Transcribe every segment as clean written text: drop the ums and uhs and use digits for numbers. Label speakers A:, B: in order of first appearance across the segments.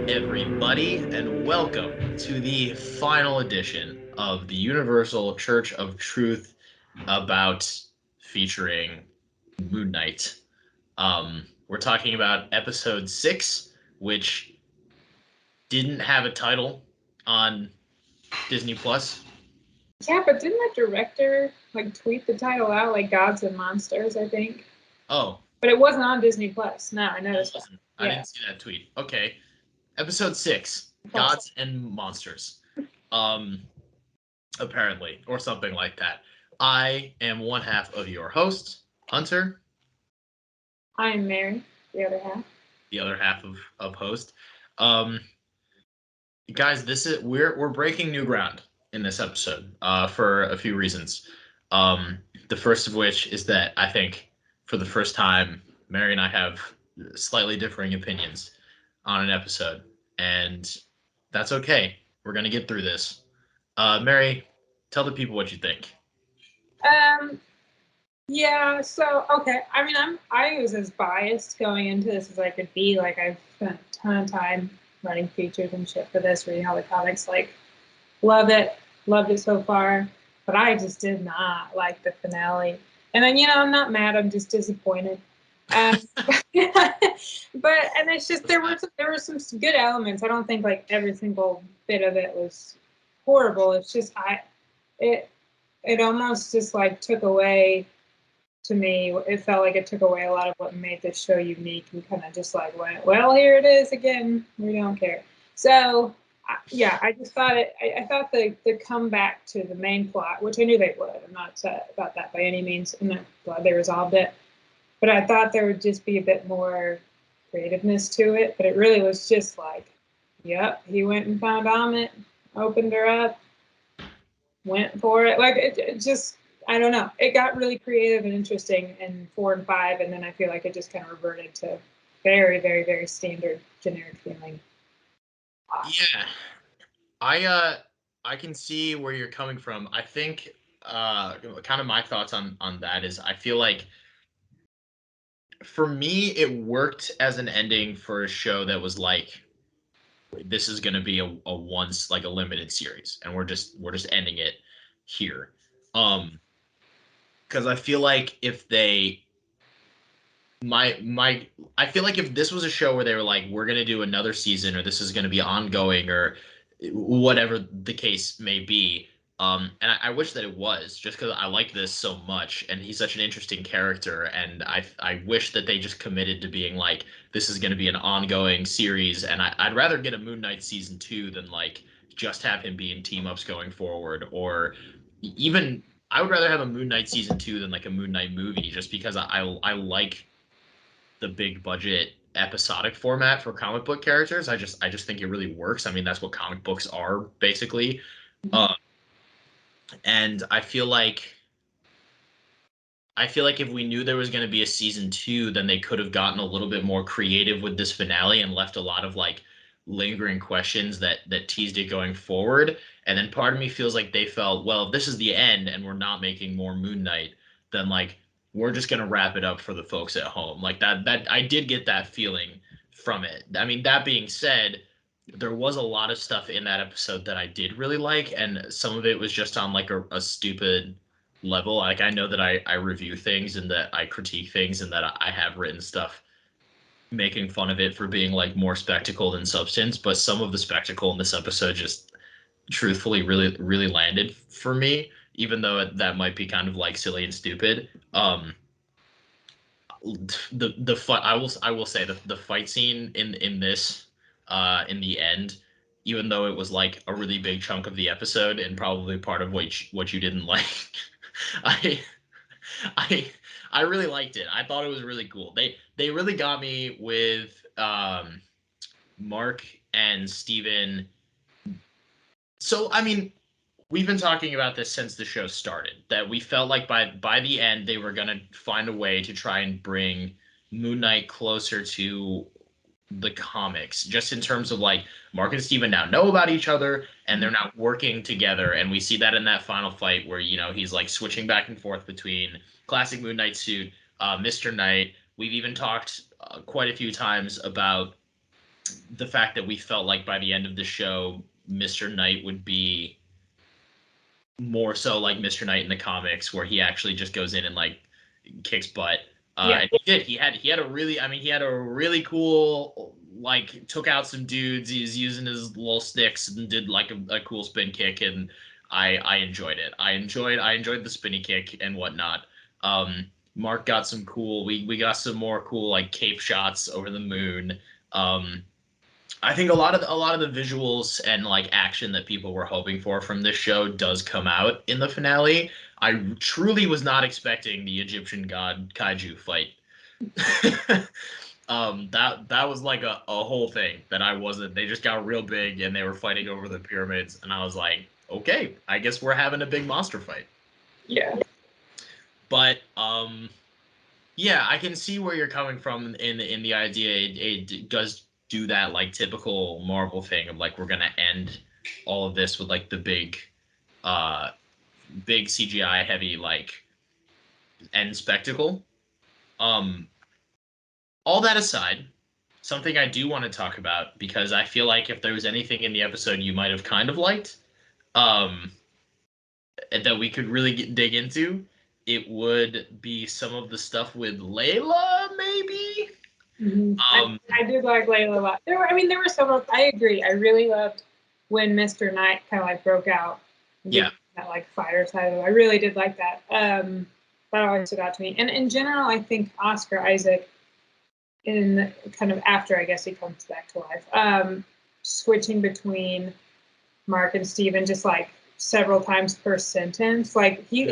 A: everybody, and welcome to the final edition of the Universal Church of Truth about featuring Moon Knight. We're talking about episode 6, which didn't have a title on Disney Plus.
B: Yeah, but didn't the director tweet the title out like Gods and Monsters, I think?
A: Oh,
B: But it wasn't on Disney Plus. No, I noticed that.
A: I
B: Yeah.
A: didn't see that tweet. Okay. Episode 6, Gods and Monsters. Um, Apparently, or something like that. I am one half of your host, Hunter,
B: I'm Mary, the other half.
A: the other half of host. Um, Guys, this is we're breaking new ground in this episode for a few reasons. The first of which is that I think for the first time, Mary and I have slightly differing opinions on an episode, and that's okay. We're gonna get through this. Mary, tell the people what you think.
B: Um, yeah, so okay. I mean I was as biased going into this as I could be. Like I've spent a ton of time writing features and shit for this, reading all the comics, love it, loved it so far. But I just did not like the finale. And then, I'm not mad, I'm just disappointed. Um, but and it's just there were some good elements. I don't think like every single bit of it was horrible. It's just it it almost just like took away to me. It felt like it took away a lot of what made this show unique and kind of just like went, well, here it is again. We don't care. So yeah, I just thought I thought the comeback to the main plot, which I knew they would. I'm not upset about that by any means, and I'm glad they resolved it. But I thought there would just be a bit more creativeness to it. But it really was just like, yep, he went and found Amit, opened her up, went for it. Like it just, I don't know. It got really creative and interesting in 4 and 5, and then I feel like it just kind of reverted to very, very, very standard, generic feeling.
A: Yeah, I can see where you're coming from. I think kind of my thoughts on that is I feel like for me it worked as an ending for a show that was like this is going to be a once like a limited series and we're just ending it here. Um because I feel like if they my I feel like if this was a show where they were like we're going to do another season or this is going to be ongoing or whatever the case may be. And I wish that it was just because I like this so much, and he's such an interesting character, and I wish that they just committed to being like this is going to be an ongoing series, and I'd rather get a Moon Knight season 2 than like just have him be in team ups going forward, or even I would rather have a Moon Knight season 2 than like a Moon Knight movie, just because I like the big budget episodic format for comic book characters. I just think it really works. I mean, that's what comic books are basically. Uh, and I feel like if we knew there was going to be a season 2, then they could have gotten a little bit more creative with this finale and left a lot of like lingering questions that teased it going forward. And then part of me feels like they felt, well, if this is the end and we're not making more Moon Knight, then like we're just gonna wrap it up for the folks at home. Like that I did get that feeling from it. I mean, that being said, there was a lot of stuff in that episode that I did really like, and some of it was just on like a stupid level. Like I know that I review things and that I critique things and that I have written stuff making fun of it for being like more spectacle than substance, but some of the spectacle in this episode just truthfully really landed for me, even though that might be kind of like silly and stupid. The fight I will say the fight scene in this in the end, even though it was like a really big chunk of the episode and probably part of what you didn't like, I I I really liked it. I thought it was really cool. They really got me with Mark and Steven. So I mean, we've been talking about this since the show started, that we felt like by the end they were gonna find a way to try and bring Moon Knight closer to the comics, just in terms of like Mark and Steven now know about each other and they're now working together. And we see that in that final fight where, he's like switching back and forth between classic Moon Knight suit, Mr. Knight. We've even talked quite a few times about the fact that we felt like by the end of the show, Mr. Knight would be more so like Mr. Knight in the comics, where he actually just goes in and like kicks butt. And he did. He had a really, I mean, he had a really cool, like, took out some dudes. He was using his little sticks and did like a cool spin kick, and I enjoyed it. I enjoyed the spinny kick and whatnot. Mark got some cool. We got some more cool like cape shots over the moon. I think a lot of the visuals and like action that people were hoping for from this show does come out in the finale. I truly was not expecting the Egyptian god kaiju fight. That was like a whole thing that I wasn't. They just got real big and they were fighting over the pyramids, and I was like, okay, I guess we're having a big monster fight.
B: Yeah.
A: But yeah, I can see where you're coming from in the idea. It does do that like typical Marvel thing of like we're gonna end all of this with like the big CGI heavy like end spectacle. All that aside, something I do want to talk about, because I feel like if there was anything in the episode you might have kind of liked, um, that we could really dig into, it would be some of the stuff with Layla, maybe.
B: I did like Layla a lot. There were several. I agree. I really loved when Mr. Knight kind of like broke out.
A: Yeah.
B: That like fighter side of it. I really did like that. That always stood out to me. And in general, I think Oscar Isaac, in kind of after I guess he comes back to life, switching between Mark and Steven just like several times per sentence. Like he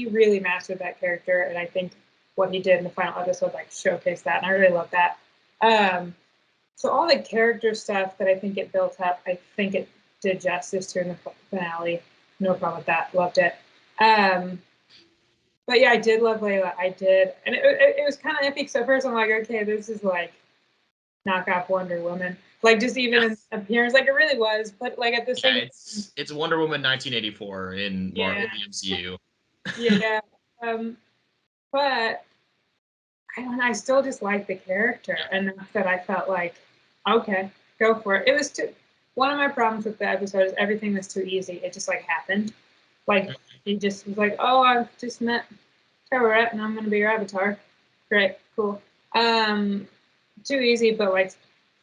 B: really mastered that character, and I think what he did in the final episode like showcased that, and I really love that. So all the character stuff that I think it built up, I think it did justice to in the finale. No problem with that. Loved it. But yeah, I did love Layla. I did, and it was kind of epic. So first I'm like, okay, this is like knockoff Wonder Woman. Like just even in appearance, like it really was. But like at the same,
A: it's Wonder Woman 1984 in Marvel the MCU.
B: Yeah, but I still just like the character enough that I felt like, okay, go for it. It was too. One of my problems with the episode is everything was too easy. It just like happened. Like he just was like, oh, I've just met Taweret and I'm gonna be your avatar. Great, cool. Too easy, but like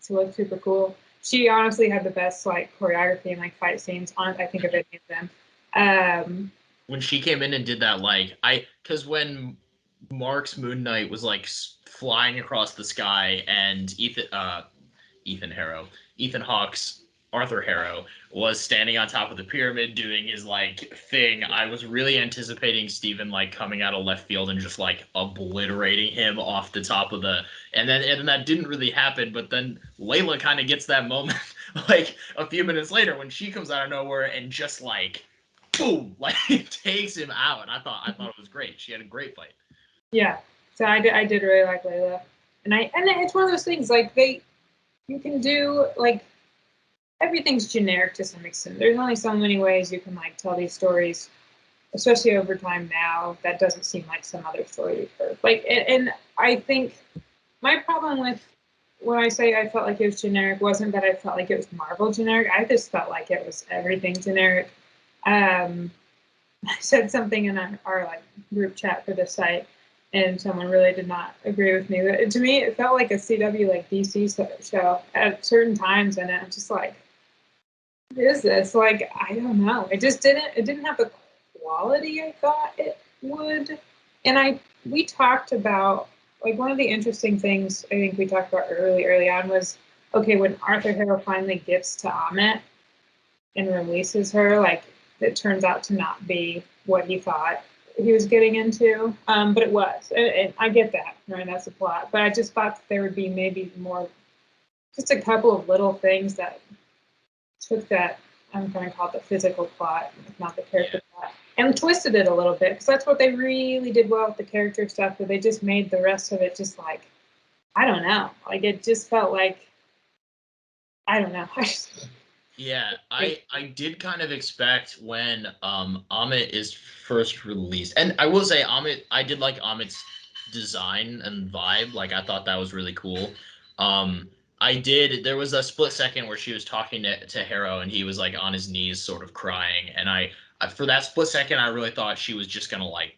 B: she looked super cool. She honestly had the best like choreography and like fight scenes on I think of any of them.
A: When she came in and did that, like because when Mark's Moon Knight was like flying across the sky and Ethan Hawke's Arthur Harrow was standing on top of the pyramid doing his like thing, I was really anticipating Steven like coming out of left field and just like obliterating him off the top of and then that didn't really happen, but then Layla kind of gets that moment like a few minutes later when she comes out of nowhere and just like boom, like takes him out. And I thought it was great. She had a great fight.
B: Yeah. So I did really like Layla. And it's one of those things like you can do like everything's generic to some extent. There's only so many ways you can like tell these stories, especially over time now. That doesn't seem like some other story we've heard. Like, and I think my problem with when I say I felt like it was generic wasn't that I felt like it was Marvel generic. I just felt like it was everything generic. I said something in our like group chat for the site, and someone really did not agree with me. But to me, it felt like a CW like DC show at certain times, and I'm just like, what is this? Like, I don't know. It didn't have the quality I thought it would. And we talked about, like, one of the interesting things I think we talked about early on was, okay, when Arthur Harrow finally gets to Ammit and releases her, like, it turns out to not be what he thought he was getting into. But it was. And I get that, right? That's the plot. But I just thought there would be maybe more, just a couple of little things that took that, I'm going to call it the physical plot, not the character plot, and twisted it a little bit, because that's what they really did well with the character stuff, but they just made the rest of it just like, I don't know. Like, it just felt like, I don't know.
A: Yeah, I did kind of expect when Ammit is first released, and I will say I did like Ammit's design and vibe. Like I thought that was really cool. I did. There was a split second where she was talking to Harrow, and he was like on his knees, sort of crying. And for that split second, I really thought she was just gonna like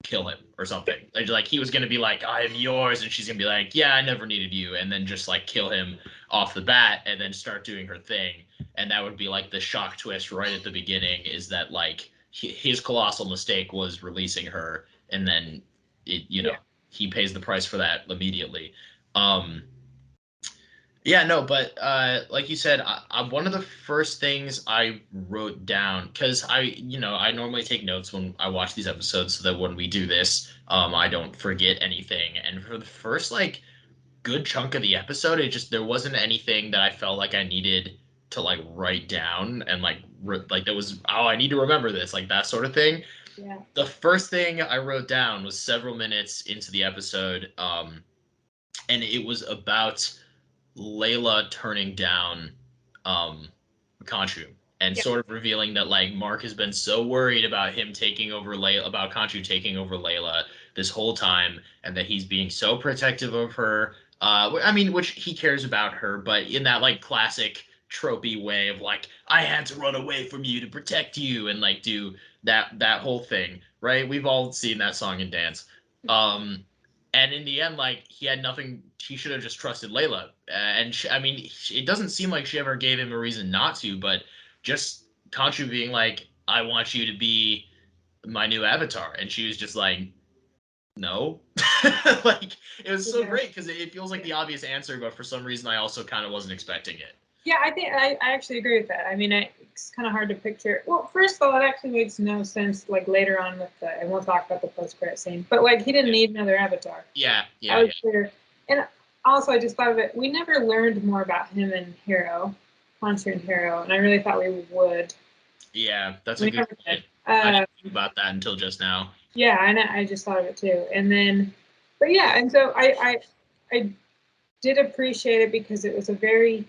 A: kill him or something. Like he was gonna be like, "I am yours," and she's gonna be like, "Yeah, I never needed you," and then just like kill him off the bat, and then start doing her thing. And that would be like the shock twist right at the beginning, is that like his colossal mistake was releasing her, and then
B: Yeah.
A: he pays the price for that immediately. Um, yeah, no, but like you said, one of the first things I wrote down, because I normally take notes when I watch these episodes so that when we do this, I don't forget anything. And for the first like good chunk of the episode, there wasn't anything that I felt like I needed to like write down and like there was, oh, I need to remember this, like that sort of thing.
B: Yeah.
A: The first thing I wrote down was several minutes into the episode, and it was about Layla turning down um Khonshu and
B: Yeah.
A: sort of revealing that like Mark has been so worried about him taking over Layla, about Khonshu taking over Layla this whole time, and that he's being so protective of her. I mean, which he cares about her, but in that like classic tropey way of like, I had to run away from you to protect you, and like do that whole thing, right? We've all seen that song and dance. Um, and in the end, like he had nothing. He should have just trusted Layla. And I mean, it doesn't seem like she ever gave him a reason not to. But just Khonshu being like, "I want you to be my new avatar," and she was just like, "No." Like it was so
B: Yeah.
A: great because it feels like the obvious answer, but for some reason, I also kind of wasn't expecting it.
B: Yeah, I think I actually agree with that. I mean, it's kind of hard to picture. Well, first of all, it actually makes no sense. Like later on with the, and we'll talk about the post-credit scene. But like, he didn't need another avatar.
A: Yeah,
B: That
A: yeah,
B: was
A: yeah,
B: clear. And also, I just thought of it. We never learned more about him and Harrow, Khonshu and Harrow, and I really thought we would.
A: yeah. That's a
B: We
A: good
B: never did.
A: point. I didn't think about that until just now.
B: Yeah, and I just thought of it too. And then, but yeah, and so I did appreciate it because it was a very,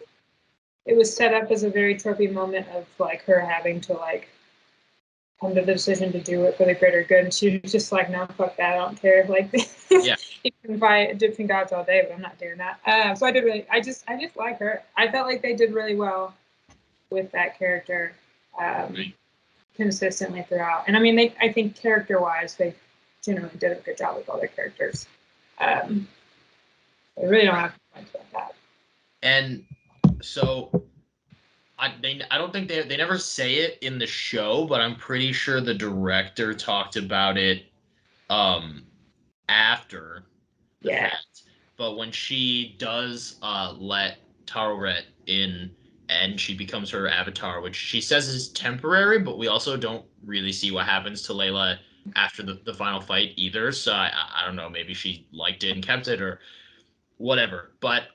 B: it was set up as a very tropey moment of like her having to like come to the decision to do it for the greater good. And she was just like, no, fuck that, I don't care. Like,
A: Yeah,
B: you can buy Egyptian gods all day, but I'm not doing that. So I did really, I just like her. I felt like they did really well with that character.
A: right.
B: Consistently throughout. And I mean, I think character wise, they generally did a good job with all their characters. Um, I really don't have complaints about that.
A: And so I don't think they never say it in the show, but I'm pretty sure the director talked about it um after the
B: Yeah.
A: fact. But when she does let Taroret in and she becomes her avatar, which she says is temporary, but we also don't really see what happens to Layla after the final fight either. So I don't know, maybe she liked it and kept it or whatever. But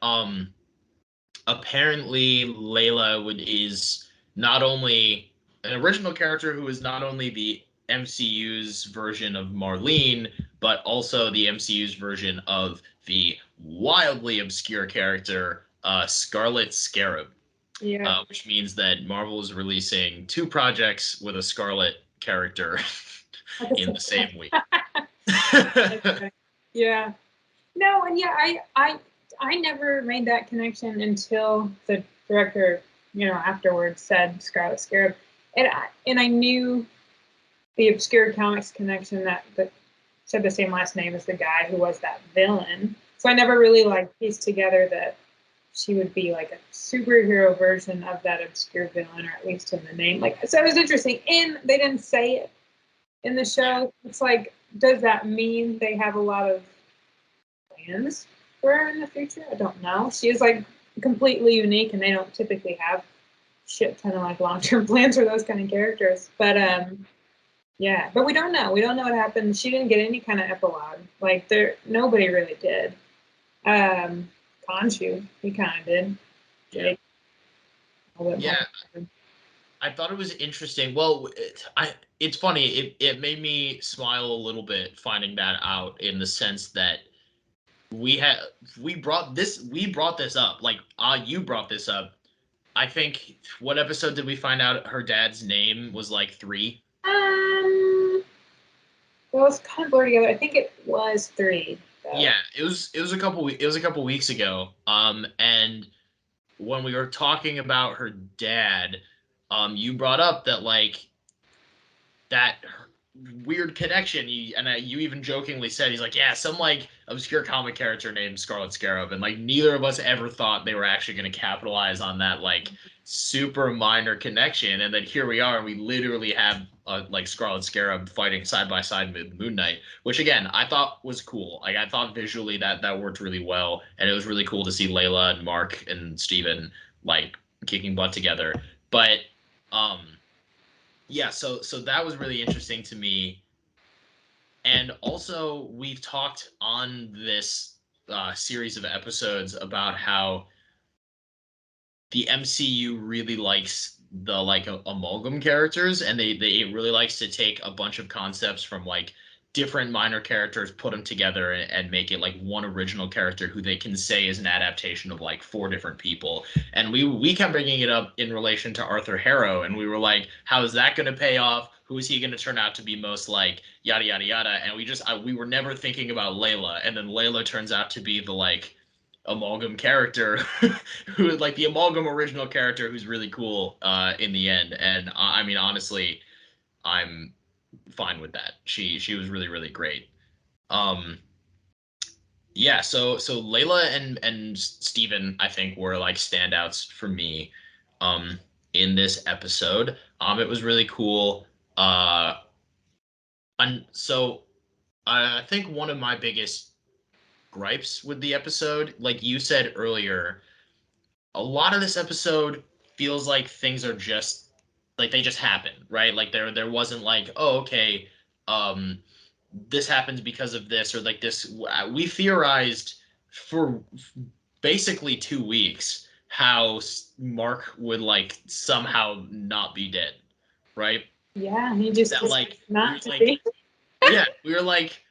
A: apparently Layla is not only an original character who is not only the MCU's version of Marlene, but also the MCU's version of the wildly obscure character Scarlet Scarab,
B: Yeah.
A: which means that Marvel is releasing two projects with a Scarlet character in the same week.
B: Yeah. No, and yeah, I never made that connection until the director, afterwards said Scarlet Scarab, and I knew the obscure comics connection that said the same last name as the guy who was that villain. So I never really like pieced together that she would be like a superhero version of that obscure villain, or at least in the name. Like, so it was interesting. And they didn't say it in the show. It's like, does that mean they have a lot of plans for her in the future? I don't know. She is like completely unique, and they don't typically have shit ton of like long-term plans for those kind of characters. But yeah, but we don't know. We don't know what happened. She didn't get any kind of epilogue. Like nobody really did. Khonshu, he kind of did.
A: Yeah.
B: A little bit
A: Yeah,
B: more.
A: I thought it was interesting. Well, it's funny. It made me smile a little bit finding that out in the sense that we had we brought this up. Like you brought this up. I think what episode did we find out her dad's name was like 3?
B: Well, it's kind of blurred together. I think it was 3. ago.
A: Yeah, it was a couple weeks ago. And when we were talking about her dad, you brought up that like that weird connection. You even jokingly said he's like, yeah, some like obscure comic character named Scarlet Scarab, and like neither of us ever thought they were actually going to capitalize on that like super minor connection, and then here we are, and we literally have like Scarlet Scarab fighting side by side with Moon Knight, which again I thought was cool. Like I thought visually that worked really well, and it was really cool to see Layla and Mark and Steven like kicking butt together. But um yeah, so that was really interesting to me. And also, we've talked on this series of episodes about how the MCU really likes the like amalgam characters, and they it really likes to take a bunch of concepts from like different minor characters, put them together, and make it like one original character who they can say is an adaptation of like four different people. And we kept bringing it up in relation to Arthur Harrow, and we were like, how is that going to pay off? Who is he going to turn out to be most like? Yada yada yada. And we were never thinking about Layla, and then Layla turns out to be the like amalgam character who like the amalgam original character who's really cool in the end. And I mean honestly, I'm fine with that. She was really really great. um yeah, so Layla and Steven I think were like standouts for me um in this episode. It was really cool. And so I think one of my biggest gripes with the episode, like you said earlier, a lot of this episode feels like things are just like they just happen, right? Like there wasn't like, oh, okay, um, this happens because of this, or like this. We theorized for basically 2 weeks how Mark would like somehow not be dead, right?
B: Yeah, he just
A: That
B: decides
A: like we were
B: not to
A: like,
B: be.
A: yeah, we were like,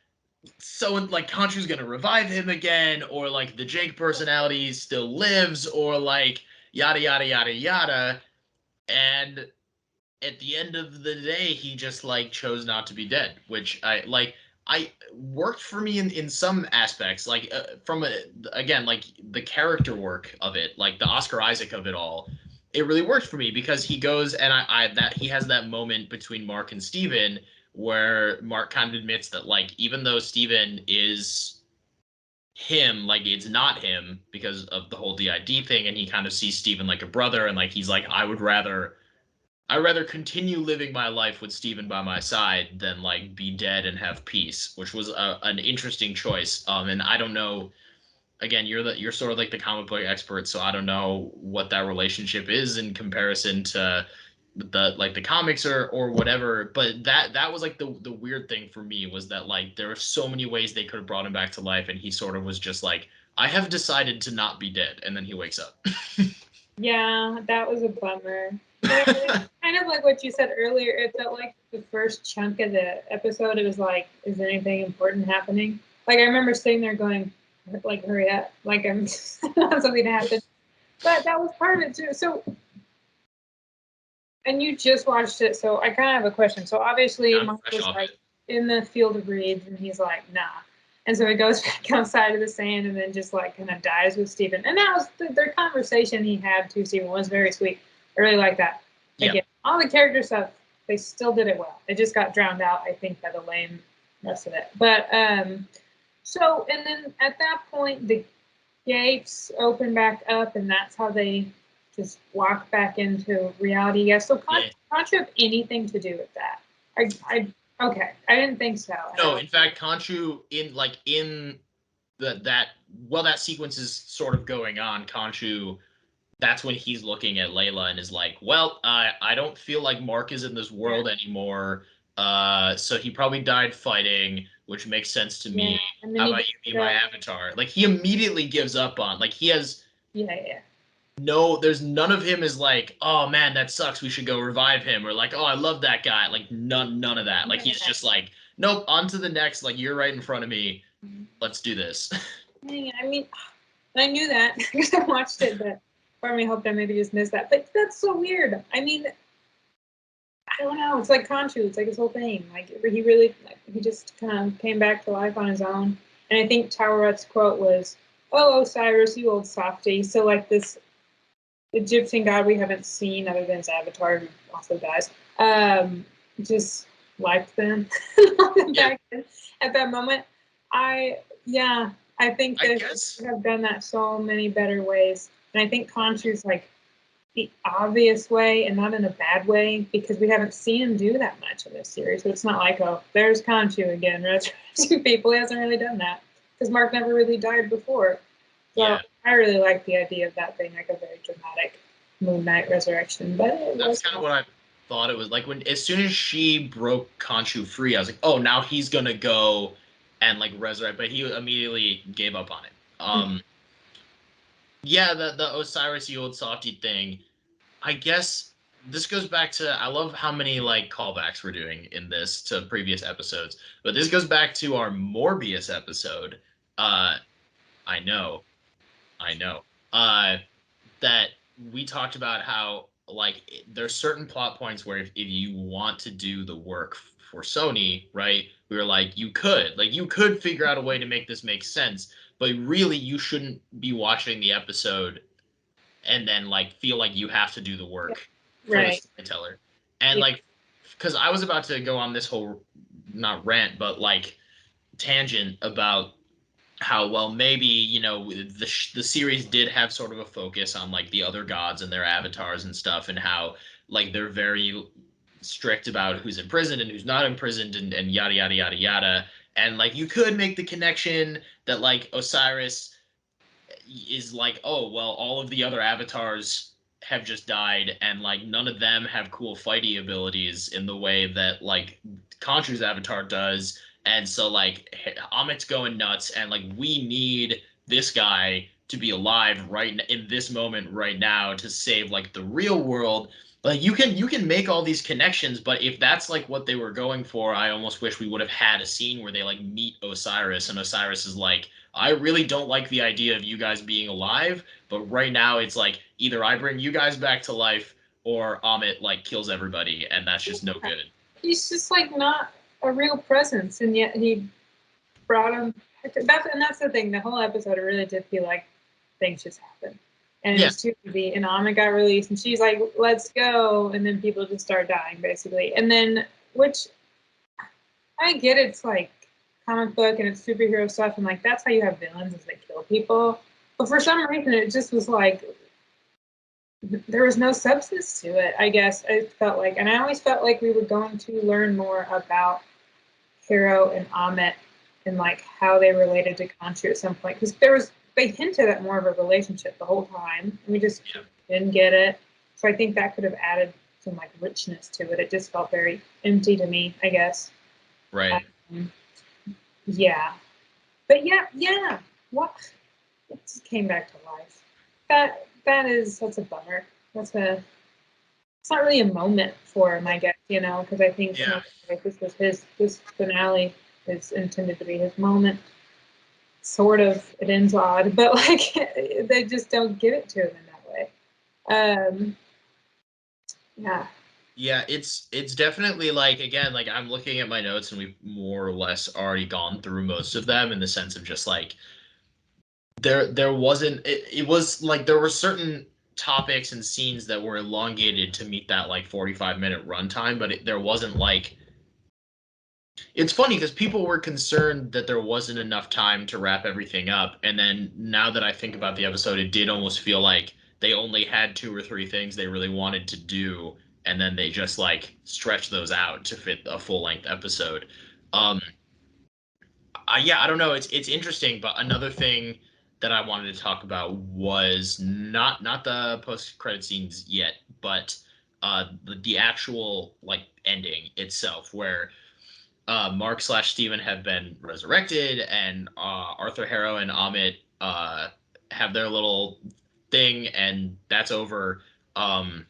A: so like Khonshu's gonna revive him again, or like the Jake personality still lives, or like yada yada yada yada. And at the end of the day, he just like chose not to be dead, which I worked for me in some aspects, like from again like the character work of it, like the Oscar Isaac of it all. It really worked for me because he goes and I that he has that moment between Mark and Steven where Mark kind of admits that like even though Steven is him, like it's not him because of the whole DID thing, and he kind of sees Steven like a brother, and like he's like, I'd rather continue living my life with Steven by my side than like be dead and have peace, which was an interesting choice. And I don't know. Again, you're sort of like the comic book expert, so I don't know what that relationship is in comparison to the like the comics or whatever. But that was like the weird thing for me was that like there were so many ways they could have brought him back to life, and he sort of was just like, I have decided to not be dead, and then he wakes up.
B: Yeah, that was a bummer. But kind of like what you said earlier, it felt like the first chunk of the episode, it was like, is anything important happening? Like I remember sitting there going, like, hurry up, like I'm something to happen. But that was part of it too. So, and you just watched it, so I kind of have a question. So obviously,
A: I'm
B: Mark
A: fresh
B: was
A: off
B: like
A: it.
B: in the field of reeds, and he's like, nah. And so he goes back outside of the sand, and then just like kind of dies with Steven. And that was their conversation he had to Steven was very sweet. I really like that.
A: Yeah.
B: Again, all the character stuff, they still did it well. It just got drowned out, I think, by the lame rest of it. But so and then at that point, the gates open back up, and that's how they just walk back into reality. Yeah. So
A: Yeah.
B: Contra have anything to do with that? Okay. I didn't think so.
A: No, in fact, Khonshu in that while that sequence is sort of going on, Khonshu, that's when he's looking at Layla and is like, well, I don't feel like Mark is in this world anymore. So he probably died fighting, which makes sense to
B: Yeah.
A: me.
B: And then
A: How
B: he
A: about
B: just
A: you be my avatar? Like he immediately gives up on like he has
B: yeah.
A: there's none of him is like, oh man, that sucks. We should go revive him, or like, oh, I love that guy. Like none of that. Like he's just like, nope, on to the next. Like you're right in front of me. Let's do this.
B: Yeah, I mean, I knew that because I watched it, but part of me hoped I maybe just missed that. But that's so weird. I mean, I don't know. It's like Conchu. It's like his whole thing. Like he really, like, he just kind of came back to life on his own. And I think Tawret's quote was, "Oh, Osiris, you old softy." So like this Egyptian god we haven't seen other than his avatar, who also dies, just liked them back then, at that moment. I think
A: I
B: that
A: guess.
B: they have done that so many better ways. And I think Khonshu's like the obvious way and not in a bad way because we haven't seen him do that much in this series. So it's not like, oh, there's Khonshu again, resurrecting people. He hasn't really done that because Mark never really died before. So
A: Yeah.
B: I really like the idea of that being like a very dramatic Moon Knight resurrection. But
A: That's kind of what I thought it was like when as soon as she broke Khonshu free, I was like, oh, now he's gonna go and like resurrect, but he immediately gave up on it. Yeah, the Osiris you old softy thing. I guess this goes back to I love how many like callbacks we're doing in this to previous episodes, but this goes back to our Morbius episode. Uh, I know, I know. That we talked about how like there's certain plot points where if you want to do the work for Sony, right? We were like, you could figure out a way to make this make sense, but really you shouldn't be watching the episode and then like feel like you have to do the work for the
B: right.
A: storyteller. And
B: Yeah.
A: like, because I was about to go on this whole not rant, but like tangent about how well maybe the series did have sort of a focus on like the other gods and their avatars and stuff and how like they're very strict about who's imprisoned and who's not imprisoned and yada yada yada yada and like you could make the connection that like Osiris is like, oh well, all of the other avatars have just died and like none of them have cool fighty abilities in the way that like Khonshu's avatar does, and so like Amit's going nuts and like we need this guy to be alive right in this moment right now to save like the real world. Like you can make all these connections, but if that's like what they were going for, I almost wish we would have had a scene where they like meet Osiris and Osiris is like, I really don't like the idea of you guys being alive, but right now it's like either I bring you guys back to life or Amit like kills everybody, and that's just no good.
B: He's just like not a real presence, and yet he brought him. That's the thing. The whole episode, it really did feel like things just happened, and it
A: Yeah,
B: was too easy. And Amit got released, and she's like, "Let's go," and then people just start dying, basically. And then, which I get, it's like comic book and it's superhero stuff, and like that's how you have villains is they kill people. But for some reason, it just was like there was no substance to it. I guess I felt like, and I always felt like we were going to learn more about Hero and Amit and like how they related to Khonshu at some point because they hinted at more of a relationship the whole time and we just
A: yeah,
B: didn't get it. So I think that could have added some like richness to it. It just felt very empty to me, I guess.
A: right.
B: Um, yeah, but yeah. What? It just came back to life. That's a bummer. It's not really a moment for him, I guess, because I think
A: Yeah,
B: like this finale is intended to be his moment. Sort of, it ends odd, but like they just don't give it to him in that way. Um, yeah,
A: yeah. It's definitely like again, like I'm looking at my notes and we've more or less already gone through most of them in the sense of just like there wasn't it was like there were certain topics and scenes that were elongated to meet that like 45-minute runtime, but there wasn't like it's funny because people were concerned that there wasn't enough time to wrap everything up. And then now that I think about the episode, it did almost feel like they only had two or three things they really wanted to do. And then they just like stretched those out to fit a full length episode. Um, yeah, I don't know. It's interesting, but another thing that I wanted to talk about was not the post credit scenes yet, but the actual like ending itself, where Mark slash Steven have been resurrected, and Arthur Harrow and Amit have their little thing, and that's over. Um,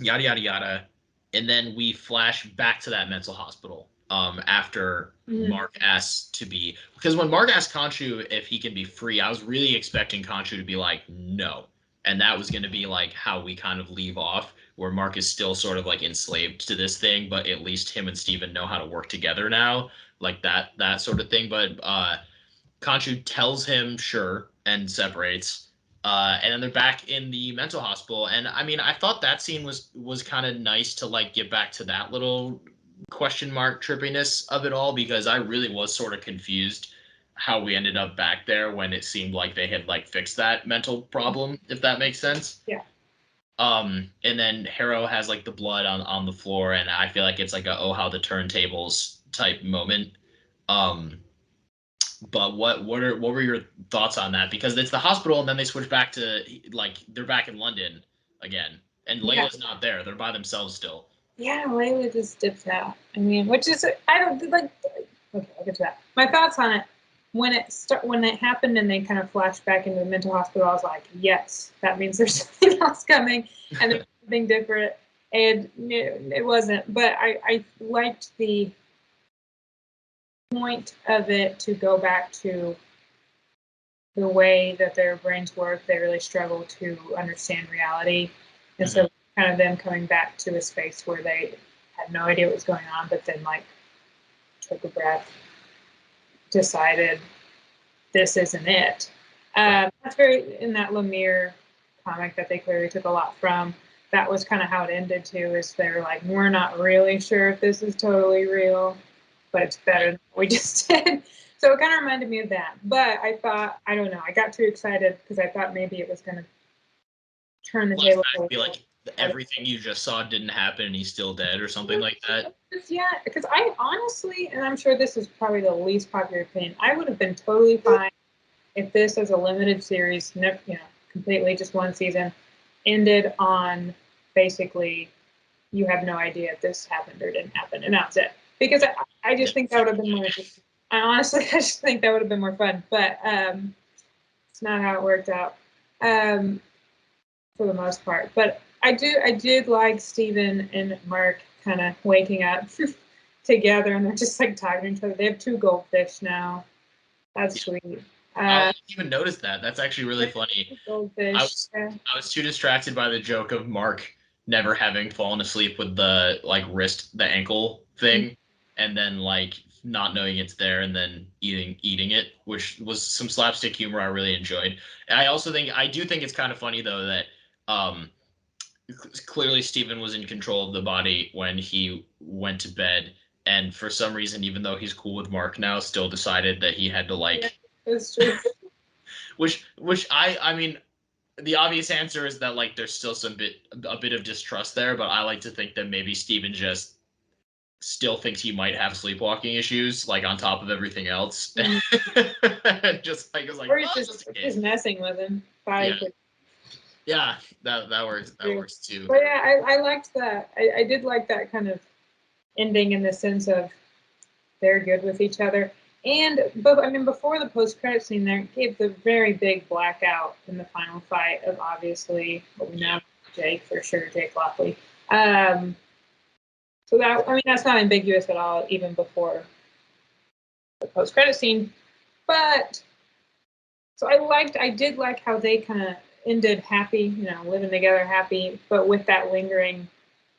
A: Yada yada yada, and then we flash back to that mental hospital. After
B: Mhm.
A: Mark asks to be, because when Mark asked Khonshu if he can be free, I was really expecting Khonshu to be like no, and that was going to be like how we kind of leave off, where Mark is still sort of like enslaved to this thing, but at least him and Steven know how to work together now, like that sort of thing. But Khonshu tells him sure and separates. And then they're back in the mental hospital. And I mean, I thought that scene was kind of nice to like get back to that little question mark trippiness of it all, because I really was sort of confused how we ended up back there when it seemed like they had like fixed that mental problem, if that makes sense.
B: Yeah.
A: And then Harrow has like the blood on the floor, and I feel like it's like a oh how the turntables type moment. Um, but what were your thoughts on that? Because it's the hospital, and then they switch back to like they're back in London again, and
B: Yeah.
A: Layla's not there; they're by themselves still.
B: Yeah, Layla just dips out. I mean, which is I don't like. Okay, I'll get to that. My thoughts on it when it happened and they kind of flashed back into the mental hospital. I was like, yes, that means there's something else coming and there's something different. And it wasn't, but I liked the point of it to go back to the way that their brains work. They really struggle to understand reality, and so kind of them coming back to a space where they had no idea what was going on, but then like took a breath, decided this isn't it. That's very in that Lemire comic that they clearly took a lot from. That was kind of how it ended too. Is they're like, we're not really sure if this is totally real, but it's better than what we just did. So it kind of reminded me of that. But I thought, I don't know, I got too excited because I thought maybe it was going to turn the table.
A: Flashback, be like everything you just saw didn't happen, and he's still dead, or something like that.
B: Yeah, because I honestly, and I'm sure this is probably the least popular opinion, I would have been totally fine if this as a limited series, completely just one season, ended on basically you have no idea if this happened or didn't happen, and that's it. Because I just think that would have been more. I honestly, I just think that would have been more fun, but it's not how it worked out for the most part. But I did like Steven and Mark kind of waking up together, and they're just like talking to each other. They have two goldfish now. That's sweet.
A: I didn't even notice that. That's actually really funny.
B: Goldfish.
A: I was too distracted by the joke of Mark never having fallen asleep with the like the ankle thing, and then like not knowing it's there, and then eating it, which was some slapstick humor I really enjoyed. And I do think it's kind of funny though that um clearly Steven was in control of the body when he went to bed, and for some reason, even though he's cool with Mark now, still decided that he had to like.
B: Yeah, it's true.
A: Which I mean, the obvious answer is that like there's still a bit of distrust there, but I like to think that maybe Steven just still thinks he might have sleepwalking issues, like on top of everything else. Just like
B: or he's just messing with him.
A: Yeah, that works. That works too.
B: But yeah, I liked that. I did like that kind of ending in the sense of they're good with each other. But I mean, before the post-credit scene, there gave the very big blackout in the final fight of obviously what we know, Jake for sure, Jake Lockley. So that, I mean, that's not ambiguous at all, even before the post-credit scene. But so I did like how they kind of ended happy, living together happy, but with that lingering,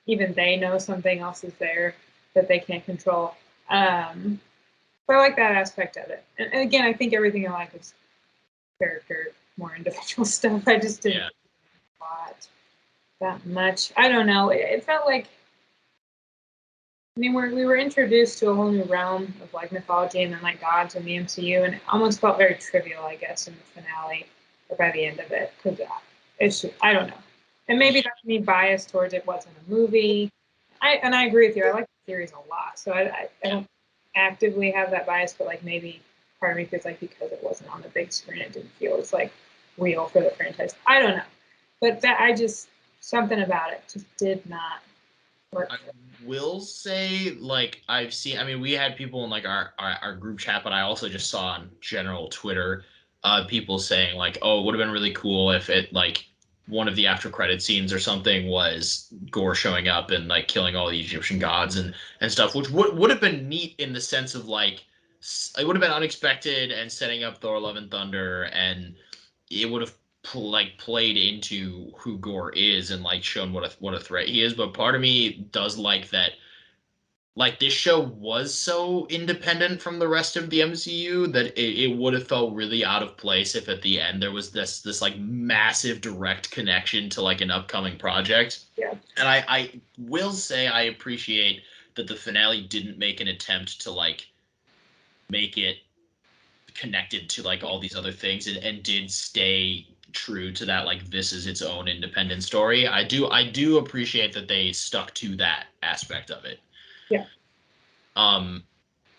B: even they know something else is there that they can't control. So I like that aspect of it. And again, I think everything I like is character, more individual stuff. I just didn't plot that much. I don't know. It felt like, I mean, we were introduced to a whole new realm of like mythology and then like gods in the MCU, and it almost felt very trivial, I guess, in the finale or by the end of it. Because I don't know. And maybe that's me biased towards it wasn't a movie. I agree with you. I like the series a lot, so I don't actively have that bias, but like maybe part of me feels like because it wasn't on the big screen, it didn't feel as like real for the franchise. I don't know, but that something about it just did not work.
A: I will say, like, I mean, we had people in like our group chat, but I also just saw on general Twitter, people saying like, oh, it would have been really cool if it like one of the after credit scenes or something was Gore showing up and like killing all the Egyptian gods and stuff, which would have been neat in the sense of like it would have been unexpected and setting up Thor: Love and Thunder, and it would have played into who Gore is and like shown what a threat he is. But part of me does like that like this show was so independent from the rest of the MCU that it would have felt really out of place if at the end there was this like massive direct connection to like an upcoming project.
B: Yeah.
A: And I will say I appreciate that the finale didn't make an attempt to like make it connected to like all these other things and did stay true to that, like this is its own independent story. I do appreciate that they stuck to that aspect of it.
B: Yeah.
A: Um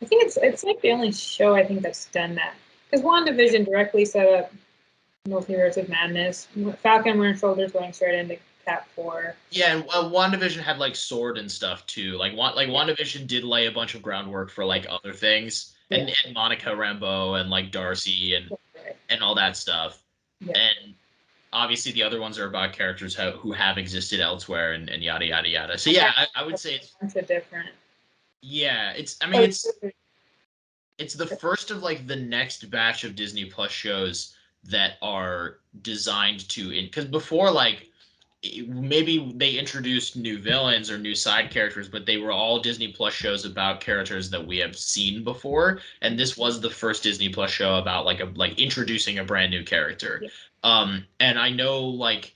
B: I think it's like the only show I think that's done that. Because WandaVision directly set up Multiverse of Madness. Falcon Winter Soldier's going straight into Cap 4.
A: yeah, and WandaVision had like sword and stuff too. Like WandaVision did lay a bunch of groundwork for like other things.
B: Yeah.
A: And Monica Rambeau and like Darcy
B: Right.
A: and all that stuff.
B: Yeah.
A: And obviously the other ones are about characters who have existed elsewhere and yada yada yada. So yeah, I would say it's
B: a bunch of different.
A: yeah, it's the first of like the next batch of Disney Plus shows that are designed to because before like maybe they introduced new villains or new side characters, but they were all Disney Plus shows about characters that we have seen before, and this was the first Disney Plus show about like introducing a brand new character.
B: Yeah.
A: And I know like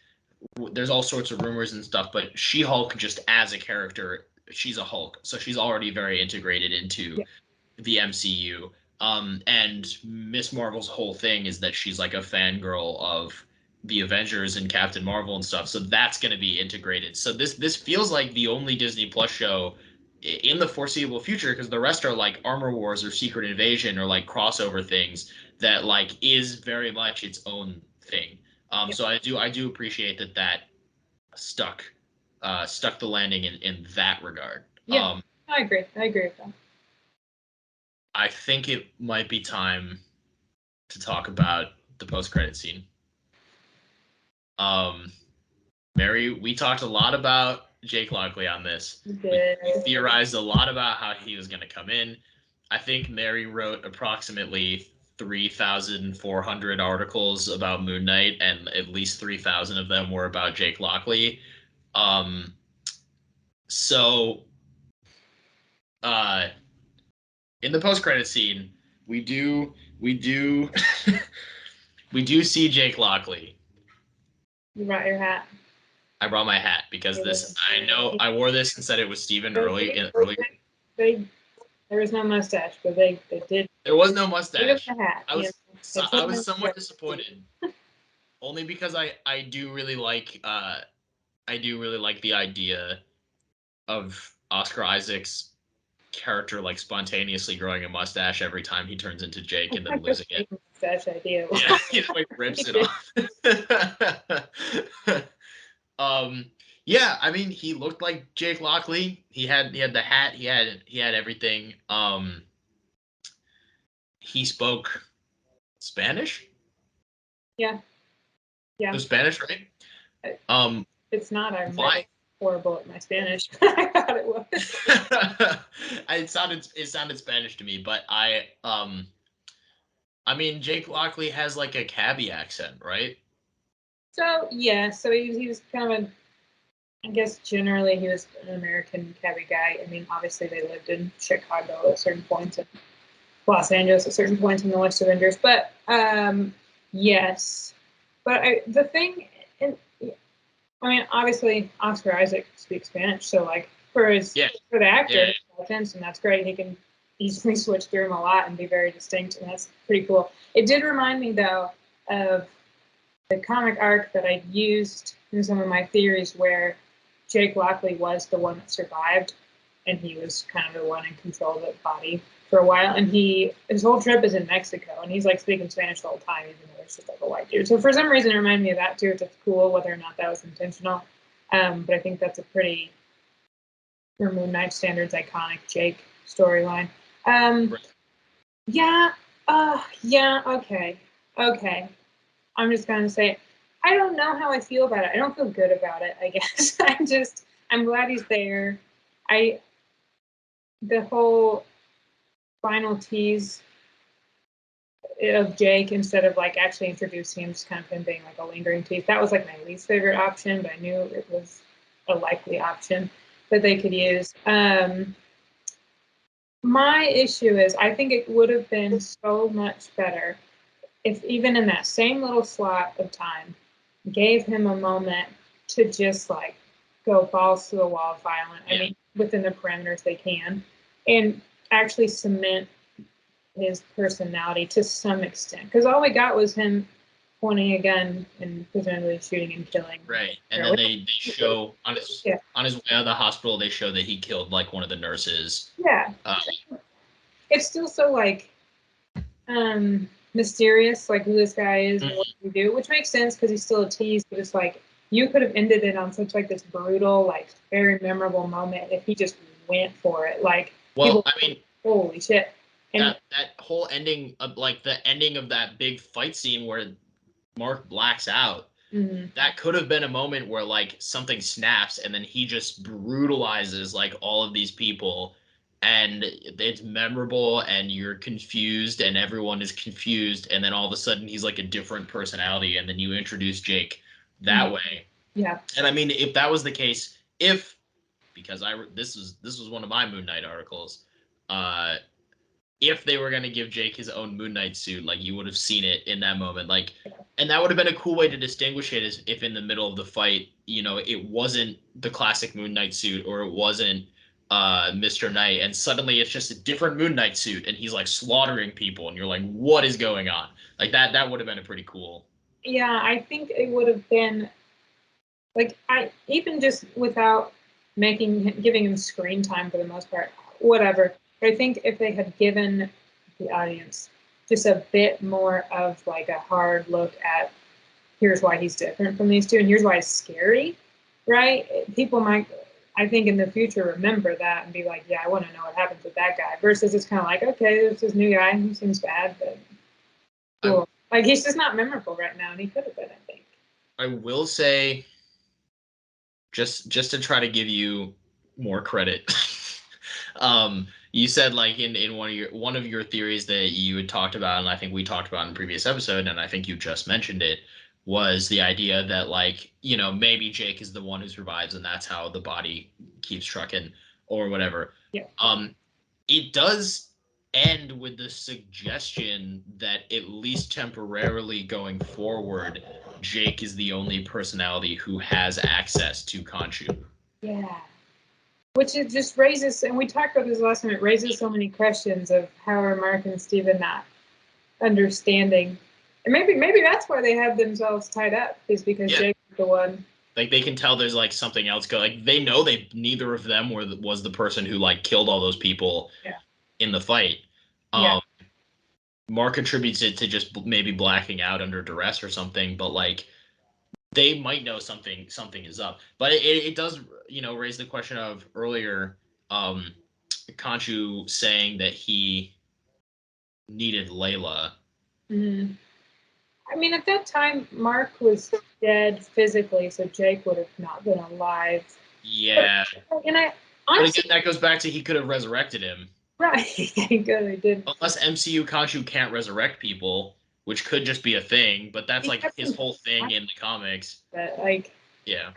A: there's all sorts of rumors and stuff, but She-Hulk just as a character, she's a Hulk, so she's already very integrated into
B: Yeah.
A: the MCU. And Miss Marvel's whole thing is that she's like a fangirl of the Avengers and Captain Marvel and stuff. So that's going to be integrated. So this feels like the only Disney Plus show in the foreseeable future, because the rest are like Armor Wars or Secret Invasion or like crossover things that like is very much its own thing.
B: Yeah.
A: So I do appreciate that stuck stuck the landing in that regard.
B: Yeah. I agree with that.
A: I think it might be time to talk about the post-credit scene. Mary, we talked a lot about Jake Lockley on this. We theorized a lot about how he was going to come in. I think Mary wrote approximately 3,400 articles about Moon Knight, and at least 3,000 of them were about Jake Lockley. So, in the post-credit scene, we do we see Jake Lockley.
B: You brought your hat.
A: I brought my hat because I know I wore this and said it was Steven early.
B: There was no mustache, but they did.
A: There was no mustache.
B: The hat,
A: I was somewhat disappointed, only because I do really like the idea of Oscar Isaac's character like spontaneously growing a mustache every time he turns into Jake and then losing it.
B: Mustache idea.
A: Yeah, he like rips it off. Yeah, I mean, he looked like Jake Lockley. He had the hat. He had everything. He spoke Spanish.
B: Yeah.
A: It was Spanish, right?
B: It's not. I'm really horrible at my Spanish. I thought it was.
A: It sounded Spanish to me, but I mean, Jake Lockley has like a cabbie accent, right?
B: So yeah, so he was kind of I guess generally he was an American cabbie guy. I mean, obviously they lived in Chicago at certain points and Los Angeles at certain points in the West Avengers. But yes, but the thing, I mean, obviously Oscar Isaac speaks Spanish, so like for the actor, and that's great. He can easily switch through them a lot and be very distinct, and that's pretty cool. It did remind me though of the comic arc that I used in some of my theories where Jake Lockley was the one that survived, and he was kind of the one in control of the body for a while. And his whole trip is in Mexico, and he's like speaking Spanish the whole time, even though it's just like a white dude. So for some reason, it reminded me of that too. It's cool, whether or not that was intentional. But I think that's a pretty, for Moon Knight standards, iconic Jake storyline. Yeah. Okay. I'm just gonna say, I don't know how I feel about it. I don't feel good about it, I guess. I'm glad he's there. The whole final tease of Jake, instead of like actually introducing him, just kind of him being like a lingering tease, that was like my least favorite option, but I knew it was a likely option that they could use. My issue is I think it would have been so much better if even in that same little slot of time gave him a moment to just like go balls to the wall violent. I mean, within the parameters they can, and actually cement his personality to some extent. Because all we got was him pointing a gun and presumably shooting and killing.
A: Right. And then they show on his way out of the hospital, they show that he killed like one of the nurses.
B: Yeah. It's still so like mysterious, like who this guy is and what he do, which makes sense because he's still a tease, but it's like you could have ended it on such like this brutal, like very memorable moment if he just went for it. Like,
A: well, I mean,
B: holy shit.
A: And that whole ending of like the ending of that big fight scene where Mark blacks out, that could have been a moment where like something snaps and then he just brutalizes like all of these people and it's memorable and you're confused and everyone is confused and then all of a sudden he's like a different personality and then you introduce Jake that way.
B: Yeah.
A: And I mean, if that was the case, because this was one of my Moon Knight articles, if they were going to give Jake his own Moon Knight suit, like you would have seen it in that moment. Like, and that would have been a cool way to distinguish it is if in the middle of the fight, you know, it wasn't the classic Moon Knight suit or it wasn't Mr. Knight. And suddenly it's just a different Moon Knight suit and he's like slaughtering people. And you're like, what is going on? Like that would have been a pretty cool.
B: Yeah, I think it would have been like, even just without giving him screen time for the most part, whatever. I think if they had given the audience just a bit more of like a hard look at here's why he's different from these two and here's why it's scary, right? People might, I think, in the future remember that and be like, yeah, I want to know what happens with that guy. Versus it's kind of like, okay, there's this new guy who seems bad, but cool. Like he's just not memorable right now, and he could have been, I think.
A: I will say, just to try to give you more credit. You said like in one of your theories that you had talked about, and I think we talked about in a previous episode, and I think you just mentioned it, was the idea that like, you know, maybe Jake is the one who survives and that's how the body keeps trucking or whatever.
B: Yeah.
A: It does end with the suggestion that at least temporarily going forward, Jake is the only personality who has access to Khonshu.
B: Yeah. Which it just raises, and we talked about this last time, it raises so many questions of how are Mark and Steven not understanding. And maybe that's why they have themselves tied up, is because Jake is the one.
A: Like they can tell there's like something else going. Like they know neither of them was the person who like killed all those people in the fight. Mark attributes it to just maybe blacking out under duress or something, but like they might know something is up. But it does, you know, raise the question of earlier Khonshu saying that he needed Layla.
B: Mm-hmm. I mean, at that time, Mark was dead physically, so Jake would have not been alive.
A: Yeah.
B: And I honestly,
A: but again, that goes back to he could have resurrected him.
B: Right. Thank God he didn't.
A: Unless MCU Khonshu can't resurrect people, which could just be a thing, but that's like his whole thing in the comics.
B: But like,
A: yeah.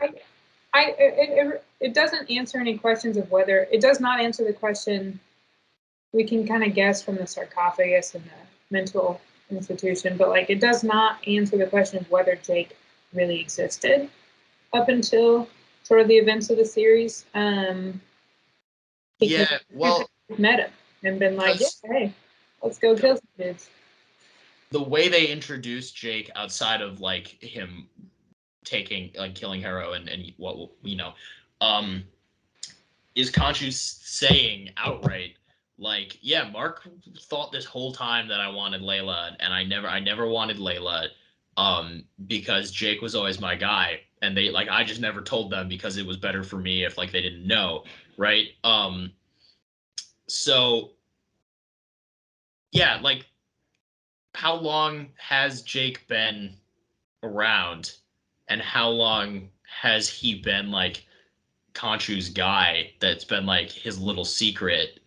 B: It doesn't answer any questions of whether, it does not answer the question. We can kind of guess from the sarcophagus and the mental institution, but like it does not answer the question of whether Jake really existed up until sort of the events of the series.
A: Yeah, well,
B: met him and been like, hey, let's go kill some kids.
A: The way they introduced Jake outside of like him taking like killing Harrow and what, you know, is Khonshu saying outright like, yeah, Mark thought this whole time that I wanted Layla and I never wanted Layla because Jake was always my guy and they like I just never told them because it was better for me if like they didn't know, right? So yeah, like how long has Jake been around and how long has he been like Khonshu's guy that's been like his little secret?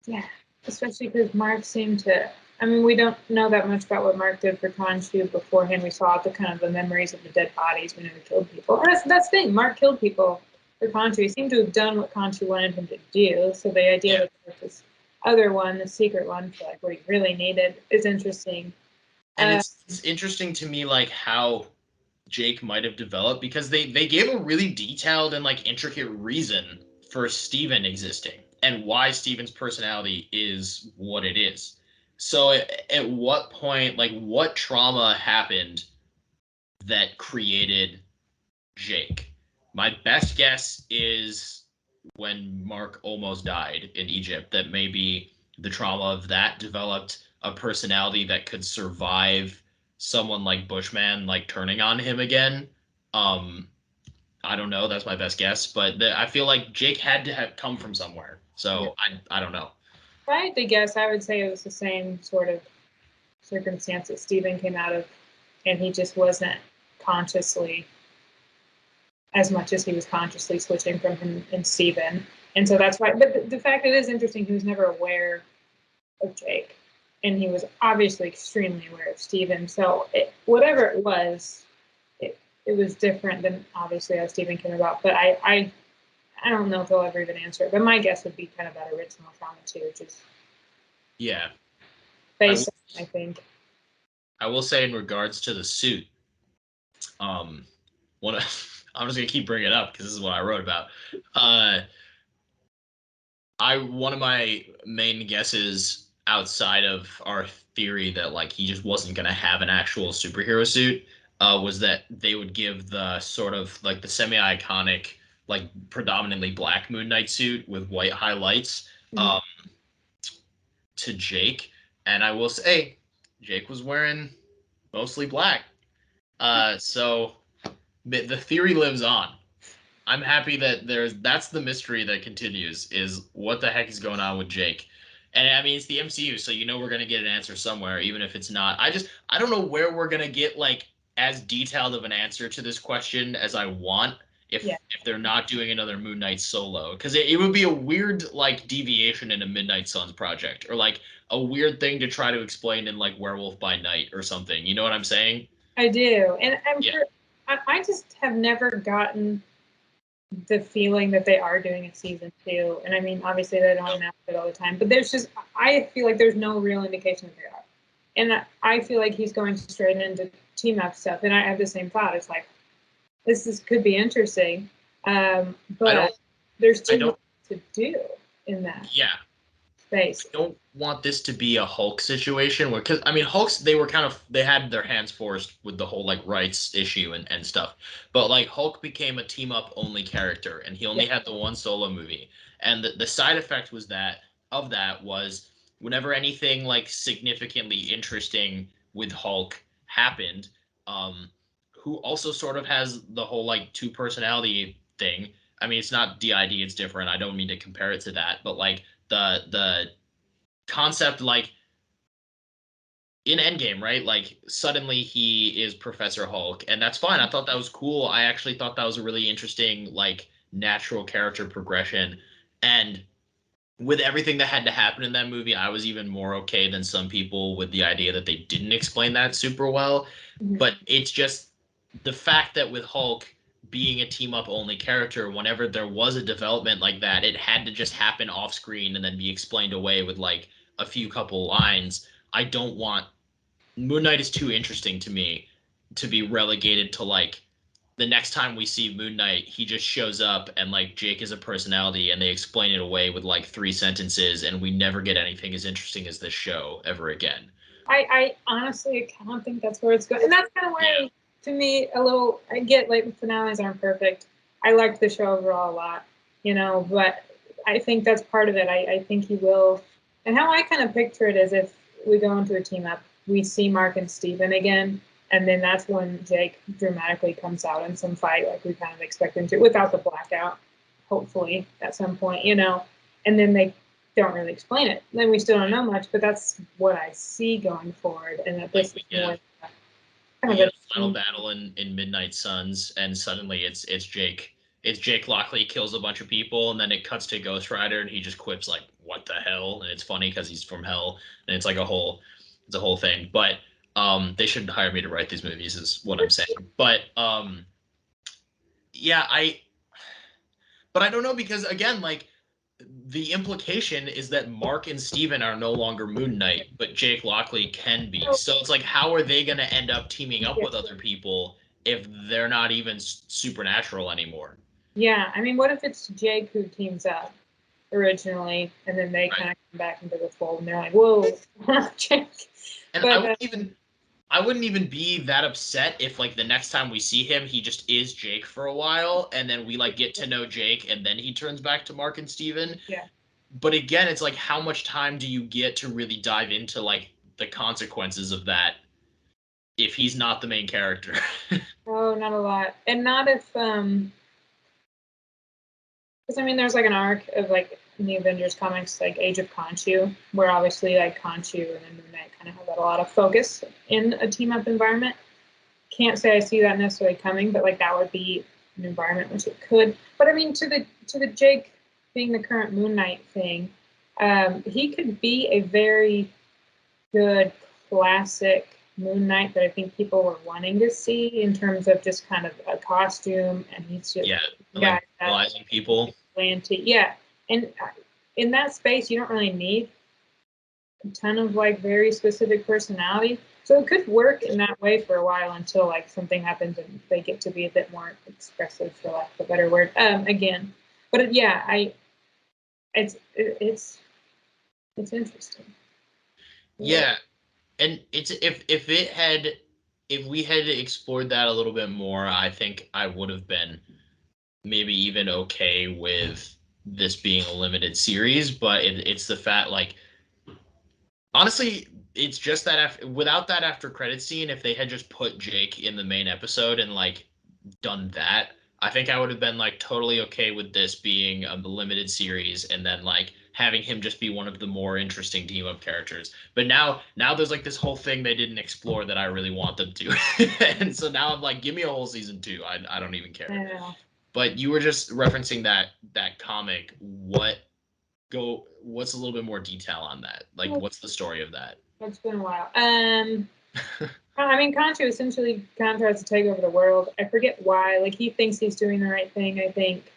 B: Yeah, especially because Mark seemed to, I mean, we don't know that much about what Mark did for Khonshu beforehand. We saw the kind of the memories of the dead bodies. We never killed people. And that's the thing. Mark killed people for Khonshu. He seemed to have done what Khonshu wanted him to do. So the idea that Mark was other one, the secret one, for like what he really needed, is interesting.
A: And it's interesting to me like how Jake might have developed because they gave a really detailed and like intricate reason for Steven existing and why Steven's personality is what it is. So at what point, like what trauma happened that created Jake? My best guess is when Mark almost died in Egypt, that maybe the trauma of that developed a personality that could survive someone like Bushman like turning on him again. Um, I don't know. That's my best guess, but I feel like Jake had to have come from somewhere.
B: Yeah.
A: So I don't know.
B: If I had to guess, I would say it was the same sort of circumstance that Steven came out of, and he just wasn't consciously, as much as he was consciously, switching from him and Steven. And so that's why, but the fact it is interesting, he was never aware of Jake. And he was obviously extremely aware of Steven. So whatever it was, it was different than obviously how Steven came about. But I don't know if they'll ever even answer it. But my guess would be kind of that original trauma too, just
A: Yeah.
B: based on, I think.
A: I will say in regards to the suit, one I'm just gonna keep bringing it up because this is what I wrote about. One of my main guesses outside of our theory that like he just wasn't gonna have an actual superhero suit was that they would give the sort of like the semi-iconic like predominantly black Moon Knight suit with white highlights um, to Jake, and I will say Jake was wearing mostly black, so the theory lives on. I'm happy that that's the mystery that continues is what the heck is going on with Jake. And I mean it's the MCU, so you know we're gonna get an answer somewhere, even if it's not. I don't know where we're gonna get like as detailed of an answer to this question as I want if they're not doing another Moon Knight solo. Because it would be a weird like deviation in a Midnight Suns project, or like a weird thing to try to explain in like Werewolf by Night or something. You know what I'm saying?
B: I do. And I'm
A: Yeah.
B: sure I just have never gotten the feeling that they are doing a season 2. And I mean, obviously they don't announce it all the time, but there's just, I feel like there's no real indication that they are. And I feel like he's going straight into team up stuff. And I have the same thought. It's like, could be interesting. But there's too much to do in that space.
A: I don't want this to be a Hulk situation where, because I mean, Hulk's they had their hands forced with the whole like rights issue and stuff, but like Hulk became a team up only character and he only had the one solo movie, and the side effect was that was whenever anything like significantly interesting with Hulk happened, who also sort of has the whole like two personality thing. I mean, it's not DID, it's different. I don't mean to compare it to that, but like the concept like in Endgame, right? Like suddenly he is Professor Hulk, and that's fine. I thought that was cool. I actually thought that was a really interesting, like natural character progression. And with everything that had to happen in that movie, I was even more okay than some people with the idea that they didn't explain that super well. But it's just the fact that with Hulk being a team up only character, whenever there was a development like that, it had to just happen off screen and then be explained away with like a few couple lines. I don't want Moon Knight is too interesting to me to be relegated to like the next time we see Moon Knight, he just shows up and like Jake is a personality and they explain it away with like 3 sentences and we never get anything as interesting as this show ever again.
B: I honestly kind of think that's where it's going. And that's kind of why, to me, I get like finales aren't perfect. I liked the show overall a lot, but I think that's part of it. I think he will. And how I kind of picture it is if we go into a team up, we see Mark and Steven again, and then that's when Jake dramatically comes out in some fight, like we kind of expect him to, without the blackout, hopefully, at some point, and then they don't really explain it. Then we still don't know much, but that's what I see going forward. And that this is more
A: kind of a final battle in Midnight Suns, and suddenly it's Jake. It's Jake Lockley kills a bunch of people, and then it cuts to Ghost Rider, and he just quips like, "What the hell?" And it's funny because he's from hell, and it's like it's a whole thing. But they shouldn't hire me to write these movies, is what I'm saying. But yeah, but I don't know because again, like the implication is that Mark and Steven are no longer Moon Knight, but Jake Lockley can be.
B: Oh,
A: So it's like, how are they going to end up teaming up
B: yeah.
A: with other people if they're not even supernatural anymore?
B: Yeah, I mean, what if it's Jake who teams up originally, and then they kind of come back into the fold, and they're like, "Whoa, Jake."
A: And
B: But
A: I wouldn't even be that upset if like the next time we see him, he just is Jake for a while, and then we like get to know Jake, and then he turns back to Mark and Steven.
B: yeah,
A: But again, it's like, how much time do you get to really dive into like the consequences of that if he's not the main character?
B: oh, not a lot, and not if because I mean, there's like an arc of like in the Avengers comics, like Age of Khonshu, where obviously like Khonshu and then Moon Knight kind of have a lot of focus in a team up environment. Can't say I see that necessarily coming, but like that would be an environment which it could. But I mean, to the Jake being the current Moon Knight thing, he could be a very good classic Moon Knight that I think people were wanting to see in terms of just kind of a costume, and he's just
A: Yeah,
B: guy
A: like realizing people.
B: Yeah, and in that space, you don't really need a ton of like very specific personality. So it could work in that way for a while until like something happens and they get to be a bit more expressive, for lack of a better word. Again, but yeah, it's it's interesting.
A: Yeah, and it's if we had explored that a little bit more, I think I would have been maybe even okay with this being a limited series. But it's the fact, like, honestly, it's just that without that after credit scene, if they had just put Jake in the main episode and like done that, I think I would have been like totally okay with this being a limited series and then like having him just be one of the more interesting team up characters. But now there's like this whole thing they didn't explore that I really want them to. And so now I'm like, give me a whole season 2. I don't even care.
B: Yeah,
A: But you were just referencing that comic. What's a little bit more detail on that? Like, what's the story of that?
B: it's been a while. I mean, Concho essentially kind of tries to take over the world. I forget why. Like he thinks he's doing the right thing, I think,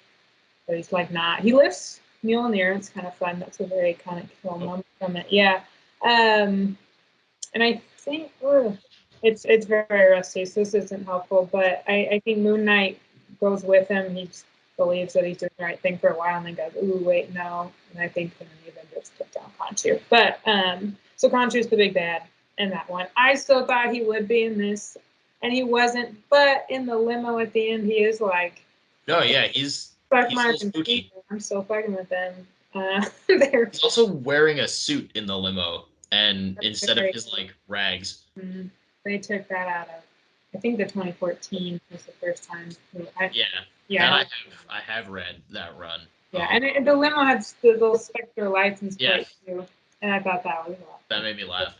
B: but he's like not. He lifts Mjolnir. It's kind of fun. That's a very iconic cool moment from it. Yeah. And I think it's very rusty, so this isn't helpful. But I think Moon Knight goes with him. He just believes that he's doing the right thing for a while, and then goes, "Ooh, wait, no." And I think then the Avengers took down Khonshu. But so Khonshu's the big bad in that one. I still thought he would be in this, and he wasn't. But in the limo at the end, he is like,
A: No, yeah,
B: "Fuck
A: he's a little
B: Mark and Steve.
A: spooky.
B: I'm still fucking with them." They're
A: He's also wearing a suit in the limo, and instead of
B: very
A: his like rags.
B: They took that out of. I think the 2014 was the first time.
A: Yeah,
B: Yeah,
A: that I have read that run.
B: yeah, and the limo had the little Spectre license
A: Yeah,
B: plate too, and I thought that was a lot.
A: that made me laugh.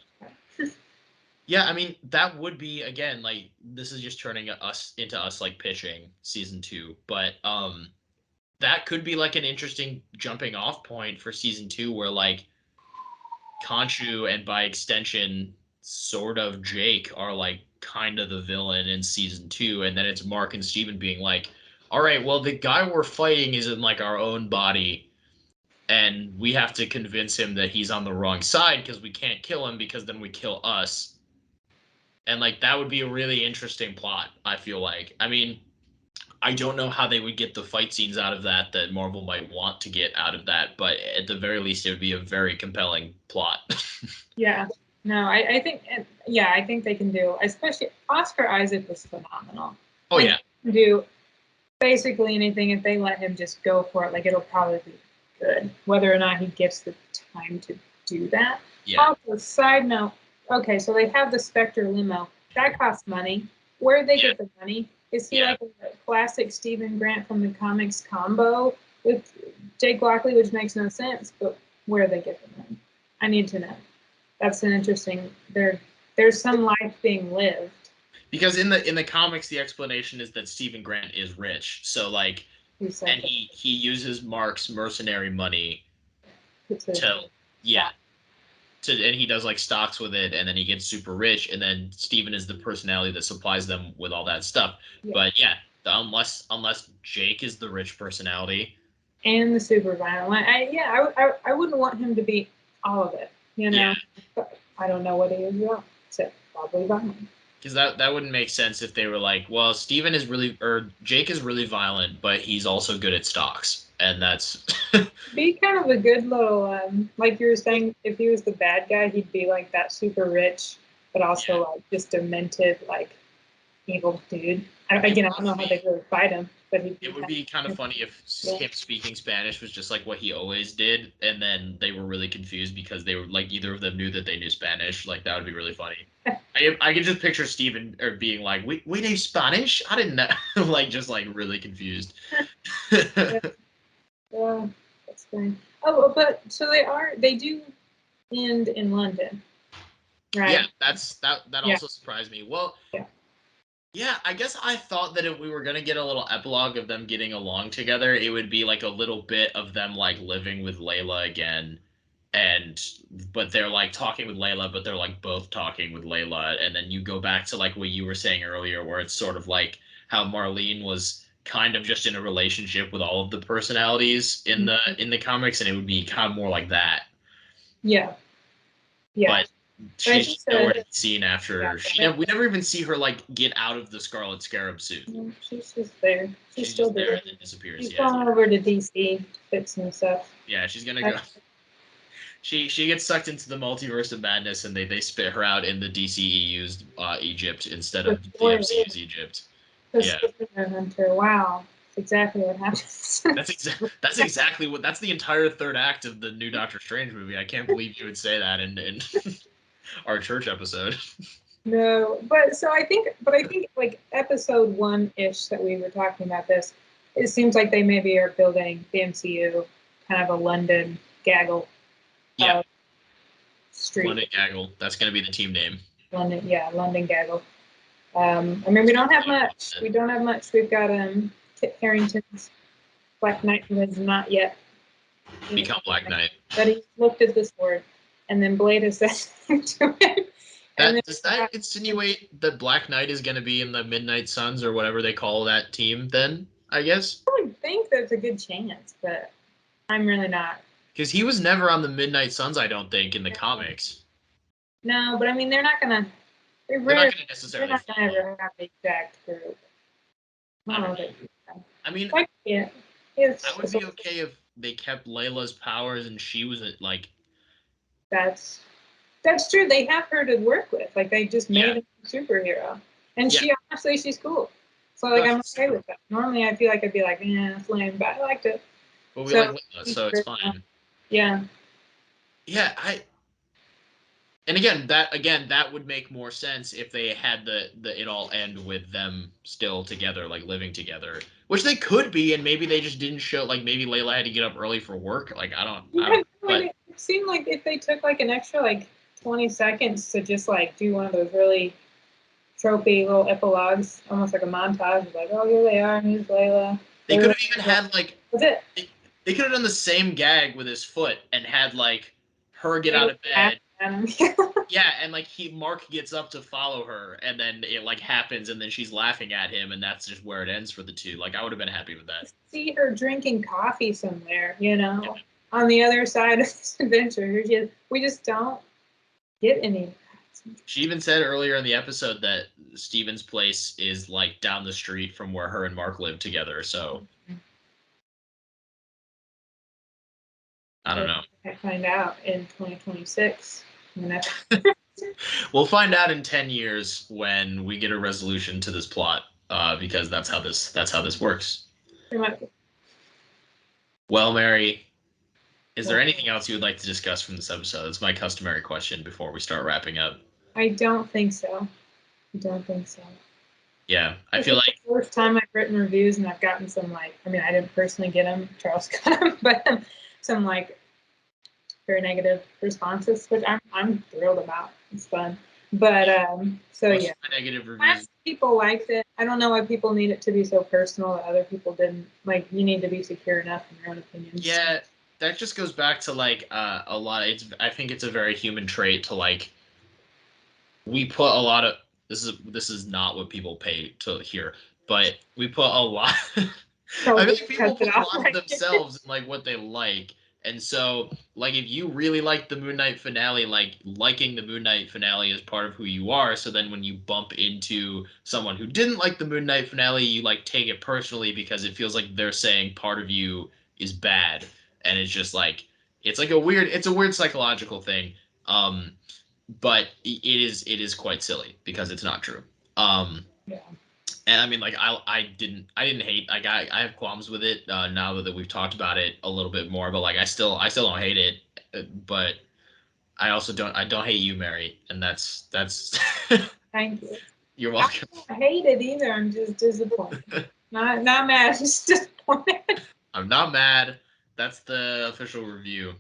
A: Yeah, I mean that would be again like this is just turning us into us like pitching season 2, but that could be like an interesting jumping off point for season 2 where like Khonshu and by extension sort of Jake are like kind of the villain in season 2, and then it's Mark and Steven being like, all right, well the guy we're fighting is in like our own body, and we have to convince him that he's on the wrong side because we can't kill him because then we kill us. And like that would be a really interesting plot, I feel like. I mean, I don't know how they would get the fight scenes out of that Marvel might want to get out of that, but at the very least, it would be a very compelling plot.
B: Yeah, no, I think, yeah, I think they can do. Especially Oscar Isaac was phenomenal.
A: Oh
B: Like,
A: yeah,
B: do basically anything if they let him just go for it. Like it'll probably be good, whether or not he gets the time to do that.
A: yeah,
B: Also, side note, okay, so they have the Spectre limo. That costs money. Where they
A: yeah,
B: get the money? Is he
A: yeah.
B: like a classic Stephen Grant from the comics combo with Jake Lockley, which makes no sense, but where they get the money? I need to know. That's an interesting there's some life being lived.
A: Because in the comics, the explanation is that Stephen Grant is rich, so like, and he uses Mark's mercenary money to yeah and he does like stocks with it, and then he gets super rich, and then Steven is the personality that supplies them with all that stuff.
B: Yeah.
A: But yeah, unless Jake is the rich personality,
B: and the super violent. I wouldn't want him to be all of it,
A: Yeah.
B: But I don't know what he is wrong. So probably violent.
A: Because that wouldn't make sense if they were like, well, Steven is really, or Jake is really violent, but he's also good at stocks. And that's.
B: Be kind of a good little, like you were saying, if he was the bad guy, he'd be like that super rich, but also like just demented, like evil dude. Again, I don't know how they really fight him, but
A: It would be kind of funny if him speaking Spanish was just like what he always did, and then they were really confused because they were like either of them knew that they knew Spanish. Like that would be really funny. I could just picture Steven or being like, "We knew Spanish? I didn't know." Like just like really confused.
B: Yeah, that's fine. Oh, but so they do end in London, right?
A: Yeah, that
B: Yeah.
A: also surprised me. Well,
B: Yeah.
A: yeah, I guess I thought that if we were gonna get a little epilogue of them getting along together, it would be like a little bit of them like living with Layla again, and but they're like talking with Layla, but they're like both talking with Layla, and then you go back to like what you were saying earlier, where it's sort of like how Marlene was kind of just in a relationship with all of the personalities in the comics, and it would be kind of more like that.
B: Yeah. Yeah.
A: But
B: But I
A: she's
B: think
A: just nowhere to be seen
B: yeah,
A: after we never even see her like get out of the Scarlet Scarab suit.
B: she's just there. She's
A: She's
B: still
A: just there
B: there.
A: and then disappears.
B: She's
A: Yeah,
B: going over to DC to fix some stuff.
A: yeah, she's gonna go. She gets sucked into the multiverse of madness, and they spit her out in the DCEU's Egypt instead of the MCU's Egypt. Yeah,
B: Hunter. Wow, that's exactly what happens.
A: that's exactly what that's the entire third act of the new Doctor Strange movie. I can't believe you would say that in our church episode.
B: No, but I think like episode 1-ish that we were talking about this, it seems like they maybe are building the MCU kind of a London gaggle.
A: Yeah,
B: Street.
A: London Gaggle. That's gonna be the team name.
B: London, yeah, London gaggle. I mean, we don't have much. We don't have much. We've got Kit Harington's Black Knight, who has not yet
A: Become Black Knight.
B: but he looked at the sword, and then Blade has said to him.
A: Does that insinuate that Black Knight is going to be in the Midnight Suns or whatever they call that team? Then I guess
B: I would think there's a good chance, but I'm really not.
A: because he was never on the Midnight Suns. I don't think in the comics.
B: No, but I mean, they're not gonna.
A: They're not going to necessarily.
B: They're not gonna ever have the exact group.
A: I mean,
B: like, yeah,
A: I would be okay if they kept Layla's powers and she was like.
B: That's true. They have her to work with. Like they just made a superhero, and she honestly, she's cool. So like I'm okay with that. Normally, I feel like I'd be like, it's lame, but I liked it.
A: But we like Layla, so it's fine.
B: Yeah.
A: Yeah, and again that would make more sense if they had the it all end with them still together, like living together, which they could be, and maybe they just didn't show, like maybe Layla had to get up early for work, like I don't but
B: it seemed like if they took like an extra like 20 seconds to just like do one of those really tropey little epilogues, almost like a montage of like, oh, here they are, and here's Layla.
A: They could have even had like
B: that's it.
A: They could have done the same gag with his foot and had like her get out of bed. Yeah, and like Mark gets up to follow her, and then it like happens, and then she's laughing at him, and that's just where it ends for the two. Like I would have been happy with that.
B: See her drinking coffee somewhere, on the other side of this adventure. We just don't get any.
A: She even said earlier in the episode that Steven's place is like down the street from where her and Mark live together. So I don't know.
B: I find out in 2026.
A: We'll find out in 10 years when we get a resolution to this plot, because that's how this works. Well, Mary, is there anything else you would like to discuss from this episode? It's my customary question before we start wrapping up.
B: I don't think so.
A: Yeah, I feel like
B: the first time I've written reviews and I've gotten some I didn't personally get them, Charles got them, but some very negative responses, which I'm thrilled about. It's fun. But so yeah,
A: negative reviews.
B: People liked it. I don't know why people need it to be so personal that other people didn't. Like, you need to be secure enough in your own opinions.
A: Yeah, that just goes back to like a lot. I think it's a very human trait to like. We put a lot of this is not what people pay to hear, but we put a lot. I feel
B: Totally
A: like people
B: cuts it
A: put a
B: off
A: lot of
B: right here.
A: themselves in like what they like. And so, like, if you really like the Moon Knight finale, like liking the Moon Knight finale is part of who you are. So then, when you bump into someone who didn't like the Moon Knight finale, you like take it personally because it feels like they're saying part of you is bad, and it's just like it's a weird psychological thing. Um, but it is quite silly because it's not true. Um,
B: Yeah.
A: and I mean, like I didn't hate. Like I have qualms with it now that we've talked about it a little bit more. But like I still don't hate it. But I don't hate you, Mary, and that's
B: Thank you.
A: you're
B: I
A: welcome.
B: don't hate it either. I'm just disappointed. Not mad, just disappointed.
A: I'm not mad. That's the official review.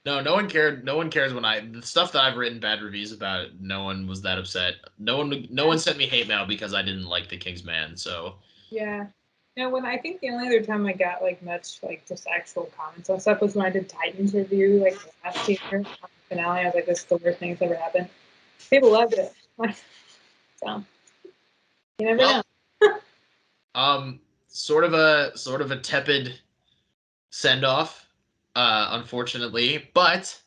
A: No, no one cared. No one cares when the stuff that I've written bad reviews about. No one was that upset. No one sent me hate mail because I didn't like the King's Man. So
B: Yeah. No, when I think the only other time I got like much like just actual comments on stuff was when I did Titans review like last year on the finale. I was like, this is the worst thing that's ever happened. People loved it. Like, so you never know.
A: well, sort of a tepid send off, unfortunately. But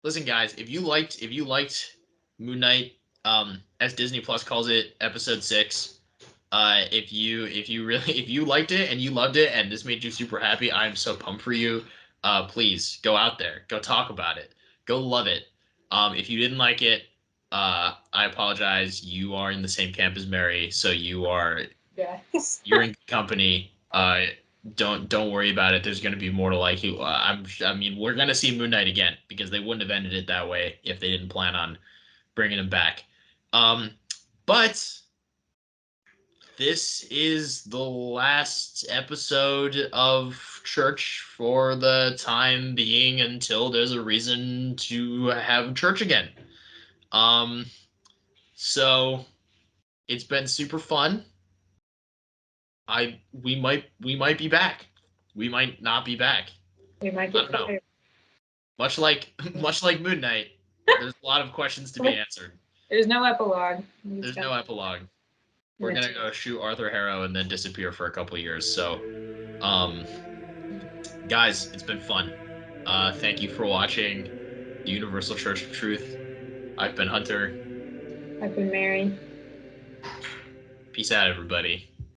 A: listen, guys, if you liked Moon Knight, as Disney Plus calls it, episode 6, if you really if you liked it and you loved it and this made you super happy, I'm so pumped for you. Please go out there, go talk about it, go love it. If you didn't like it, I apologize. You are in the same camp as Mary, so
B: Yeah.
A: you're in good company. Don't worry about it. There's going to be more to like you. I mean, we're going to see Moon Knight again because they wouldn't have ended it that way if they didn't plan on bringing him back. Um, but this is the last episode of church for the time being until there's a reason to have church again. Um, so it's been super fun. We might be back. We might not be back.
B: We might
A: I
B: get
A: don't know.
B: fired.
A: Much like Moon Knight, there's a lot of questions to be answered.
B: There's no epilogue.
A: There's no epilogue. We're gonna go shoot Arthur Harrow and then disappear for a couple years. So, um, guys, it's been fun. Thank you for watching the Universal Church of Truth. I've been Hunter.
B: I've been married.
A: Peace out, everybody.